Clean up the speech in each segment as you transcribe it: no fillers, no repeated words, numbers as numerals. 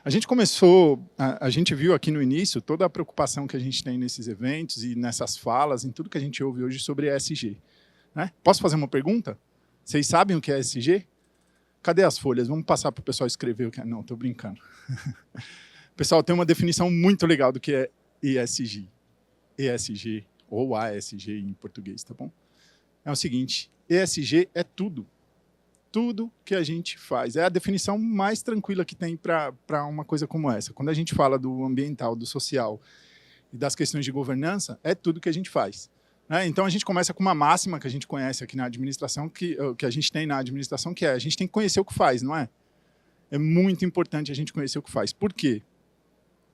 A gente começou, a gente viu aqui no início toda a preocupação que a gente tem nesses eventos e nessas falas, em tudo que a gente ouve hoje sobre ESG. Né? Posso fazer uma pergunta? Vocês sabem o que é ESG? Cadê as folhas? Vamos passar para o pessoal escrever o que é. Não, estou brincando. Pessoal, tem uma definição muito legal do que é ESG. ESG, ou ASG em português, tá bom? É o seguinte, ESG é tudo. Tudo que a gente faz. É a definição mais tranquila que tem para uma coisa como essa. Quando a gente fala do ambiental, do social e das questões de governança, é tudo que a gente faz. Né? Então, a gente começa com uma máxima que a gente conhece aqui na administração, que a gente tem na administração, que é a gente tem que conhecer o que faz, não é? É muito importante a gente conhecer o que faz. Por quê?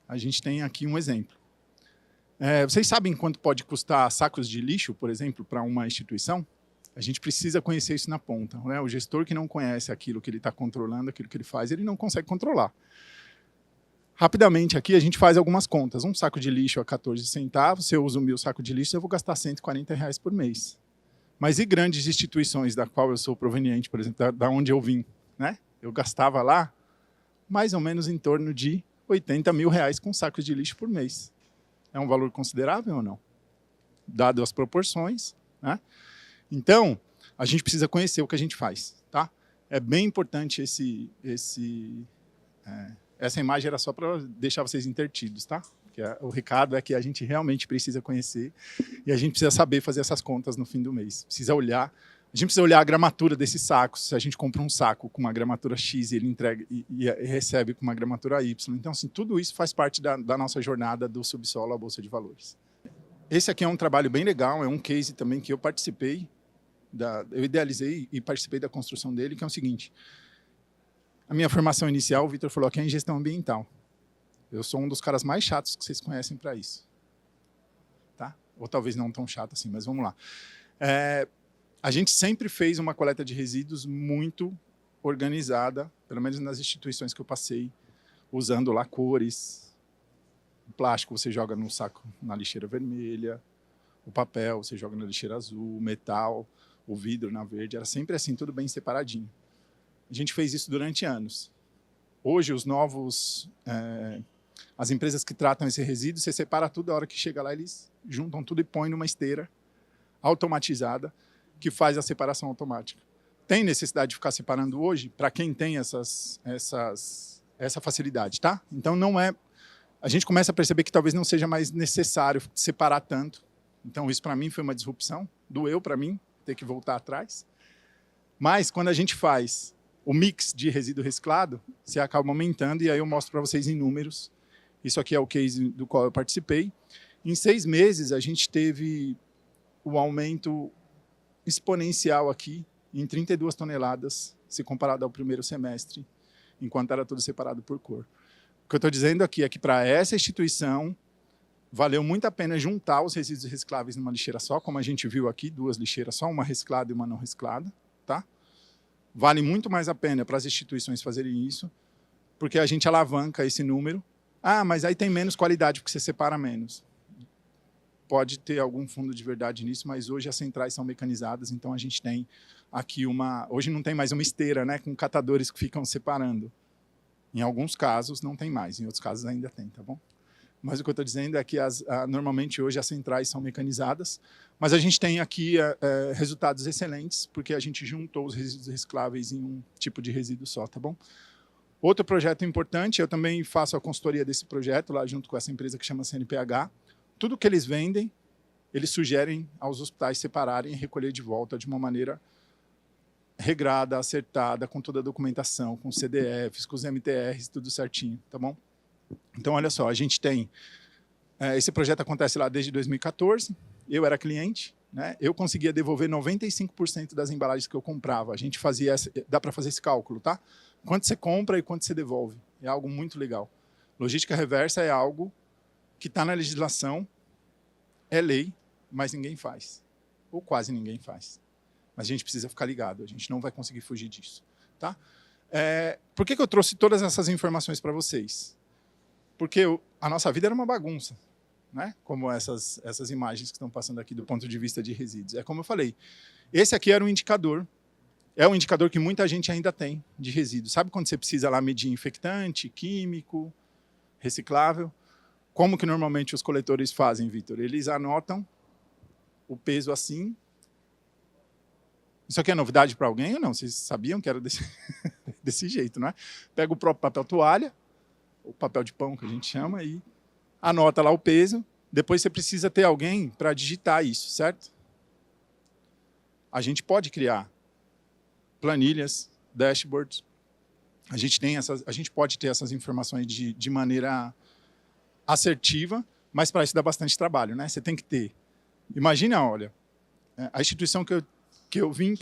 A gente tem aqui um exemplo. Vocês sabem quanto pode custar sacos de lixo, por exemplo, para uma instituição? A gente precisa conhecer isso na ponta. Né? O gestor que não conhece aquilo que ele está controlando, aquilo que ele faz, ele não consegue controlar. Rapidamente aqui a gente faz algumas contas. Um saco de lixo a 14 centavos, se eu uso 1.000 sacos de lixo, eu vou gastar R$140 por mês. Mas e grandes instituições da qual eu sou proveniente, por exemplo, da onde eu vim? Né? Eu gastava lá mais ou menos em torno de R$80 mil com sacos de lixo por mês. É um valor considerável ou não? Dado as proporções, né? Então, a gente precisa conhecer o que a gente faz, tá? É bem importante essa imagem era só para deixar vocês entretidos, tá? Porque o recado é que a gente realmente precisa conhecer e a gente precisa saber fazer essas contas no fim do mês. Precisa olhar, a gente precisa olhar a gramatura desses sacos. Se a gente compra um saco com uma gramatura X e ele entrega e recebe com uma gramatura Y. Então, assim, tudo isso faz parte da nossa jornada do subsolo à Bolsa de Valores. Esse aqui é um trabalho bem legal, é um case também que eu participei. Eu idealizei e participei da construção dele, que é o seguinte. A minha formação inicial, o Vitor falou que é em gestão ambiental. Eu sou um dos caras mais chatos que vocês conhecem para isso. Tá? Ou talvez não tão chato assim, mas vamos lá. A gente sempre fez uma coleta de resíduos muito organizada, pelo menos nas instituições que eu passei, usando lá cores. O plástico você joga no saco na lixeira vermelha, o papel você joga na lixeira azul, o metal, o vidro na verde, era sempre assim, tudo bem separadinho. A gente fez isso durante anos. Hoje, as empresas que tratam esse resíduo, você separa tudo, a hora que chega lá, eles juntam tudo e põem numa esteira automatizada, que faz a separação automática. Tem necessidade de ficar separando hoje, para quem tem essa facilidade, tá? Então, não é... A gente começa a perceber que talvez não seja mais necessário separar tanto. Então, isso para mim foi uma disrupção, doeu para mim, ter que voltar atrás. Mas, quando a gente faz o mix de resíduo reciclado, você acaba aumentando, e aí eu mostro para vocês em números. Isso aqui é o case do qual eu participei. Em 6 meses, a gente teve o aumento exponencial aqui, em 32 toneladas, se comparado ao primeiro semestre, enquanto era tudo separado por cor. O que eu estou dizendo aqui é que, para essa instituição, valeu muito a pena juntar os resíduos recicláveis numa lixeira só, como a gente viu aqui, 2 lixeiras só, uma reciclada e uma não reciclada. Tá? Vale muito mais a pena para as instituições fazerem isso, porque a gente alavanca esse número. Ah, mas aí tem menos qualidade, porque você separa menos. Pode ter algum fundo de verdade nisso, mas hoje as centrais são mecanizadas, então a gente tem aqui uma... Hoje não tem mais uma esteira, né, com catadores que ficam separando. Em alguns casos não tem mais, em outros casos ainda tem, tá bom? Mas o que eu estou dizendo é que normalmente hoje as centrais são mecanizadas, mas a gente tem aqui resultados excelentes, porque a gente juntou os resíduos recicláveis em um tipo de resíduo só, tá bom? Outro projeto importante, eu também faço a consultoria desse projeto, lá junto com essa empresa que chama CNPH. Tudo que eles vendem, eles sugerem aos hospitais separarem e recolher de volta de uma maneira regrada, acertada, com toda a documentação, com os CDFs, com os MTRs, tudo certinho, tá bom? Então, olha só, a gente tem... esse projeto acontece lá desde 2014, eu era cliente, né? Eu conseguia devolver 95% das embalagens que eu comprava. A gente fazia dá para fazer esse cálculo, tá? Quanto você compra e quanto você devolve. É algo muito legal. Logística reversa é algo que está na legislação, é lei, mas ninguém faz. Ou quase ninguém faz. Mas a gente precisa ficar ligado, a gente não vai conseguir fugir disso, tá? Por que eu trouxe todas essas informações para vocês? Porque a nossa vida era uma bagunça, né? Como essas imagens que estão passando aqui do ponto de vista de resíduos. É como eu falei, esse aqui era um indicador é um indicador que muita gente ainda tem de resíduo. Sabe quando você precisa lá medir infectante, químico, reciclável? Como que normalmente os coletores fazem, Vitor? Eles anotam o peso assim. Isso aqui é novidade para alguém ou não? Vocês sabiam que era desse jeito, não é? Pega o próprio papel toalha, o papel de pão que a gente chama, e anota lá o peso. Depois você precisa ter alguém para digitar isso, certo? A gente pode criar planilhas, dashboards. A gente pode ter essas informações de maneira assertiva, mas para isso dá bastante trabalho, né? Você tem que ter. Imagina, olha, a instituição que eu vim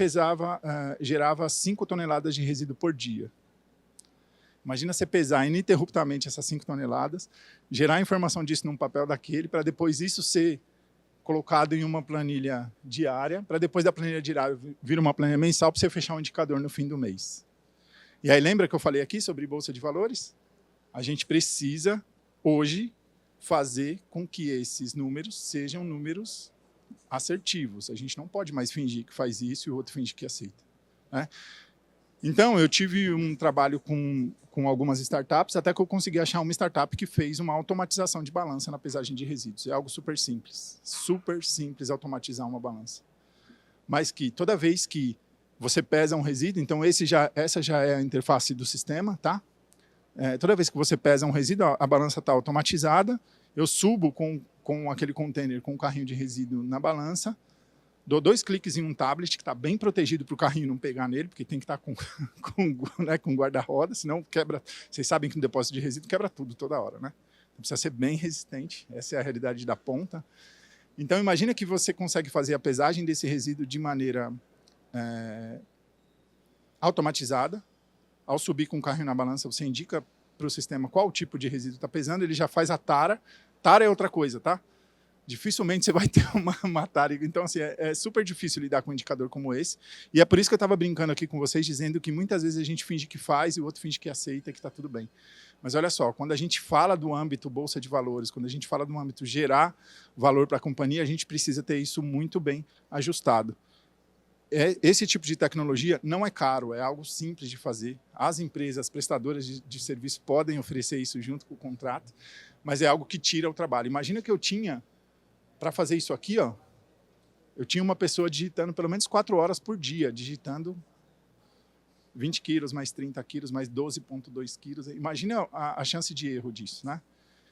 gerava 5 toneladas de resíduo por dia. Imagina você pesar ininterruptamente essas 5 toneladas, gerar a informação disso num papel daquele, para depois isso ser colocado em uma planilha diária, para depois da planilha diária vir uma planilha mensal para você fechar um indicador no fim do mês. E aí lembra que eu falei aqui sobre Bolsa de Valores? A gente precisa, hoje, fazer com que esses números sejam números assertivos. A gente não pode mais fingir que faz isso e o outro fingir que aceita, né? Então, eu tive um trabalho com algumas startups, até que eu consegui achar uma startup que fez uma automatização de balança na pesagem de resíduos. É algo super simples automatizar uma balança. Mas que toda vez que você pesa um resíduo, então essa já é a interface do sistema, tá? Toda vez que você pesa um resíduo, a balança está automatizada, eu subo com aquele container, com o carrinho de resíduo na balança, dou 2 cliques em um tablet, que está bem protegido para o carrinho não pegar nele, porque tem que estar com guarda-roda, senão quebra. Vocês sabem que no depósito de resíduo quebra tudo toda hora, né? Então, precisa ser bem resistente, essa é a realidade da ponta. Então, imagina que você consegue fazer a pesagem desse resíduo de maneira automatizada. Ao subir com o carrinho na balança, você indica para o sistema qual tipo de resíduo está pesando, ele já faz a tara. Tara é outra coisa, tá? Dificilmente você vai ter uma tara. Então, assim, é super difícil lidar com um indicador como esse. E é por isso que eu estava brincando aqui com vocês, dizendo que muitas vezes a gente finge que faz e o outro finge que aceita, que está tudo bem. Mas olha só, quando a gente fala do âmbito Bolsa de Valores, quando a gente fala do âmbito gerar valor para a companhia, a gente precisa ter isso muito bem ajustado. Esse tipo de tecnologia não é caro, é algo simples de fazer. As empresas, as prestadoras de serviço podem oferecer isso junto com o contrato, mas é algo que tira o trabalho. Imagina que eu tinha, para fazer isso aqui, ó, eu tinha uma pessoa digitando pelo menos 4 horas por dia, digitando 20 quilos, mais 30 quilos, mais 12,2 quilos. Imagina a chance de erro disso, né?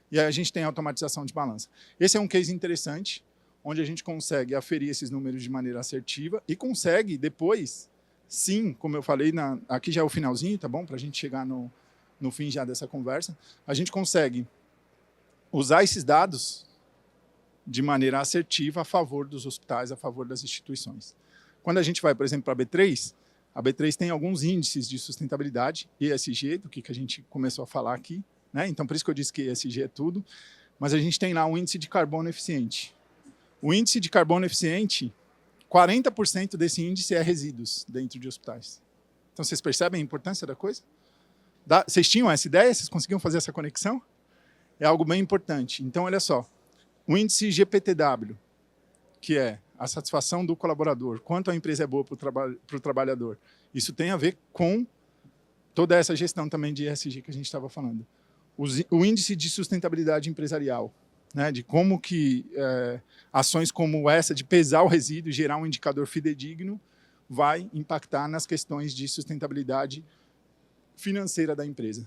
E aí a gente tem a automatização de balança. Esse é um case interessante, onde a gente consegue aferir esses números de maneira assertiva e consegue depois, sim, como eu falei, aqui já é o finalzinho, tá bom? Para a gente chegar no fim já dessa conversa, a gente consegue usar esses dados de maneira assertiva a favor dos hospitais, a favor das instituições. Quando a gente vai, por exemplo, para a B3, a B3 tem alguns índices de sustentabilidade, ESG, do que a gente começou a falar aqui, né? Então, por isso que eu disse que ESG é tudo, mas a gente tem lá um índice de carbono eficiente. O índice de carbono eficiente, 40% desse índice é resíduos dentro de hospitais. Então, vocês percebem a importância da coisa? Vocês tinham essa ideia? Vocês conseguiam fazer essa conexão? É algo bem importante. Então, olha só, o índice GPTW, que é a satisfação do colaborador, quanto a empresa é boa para o trabalhador, isso tem a ver com toda essa gestão também de ESG que a gente estava falando. O índice de sustentabilidade empresarial, né, de como que ações como essa, de pesar o resíduo e gerar um indicador fidedigno, vai impactar nas questões de sustentabilidade financeira da empresa.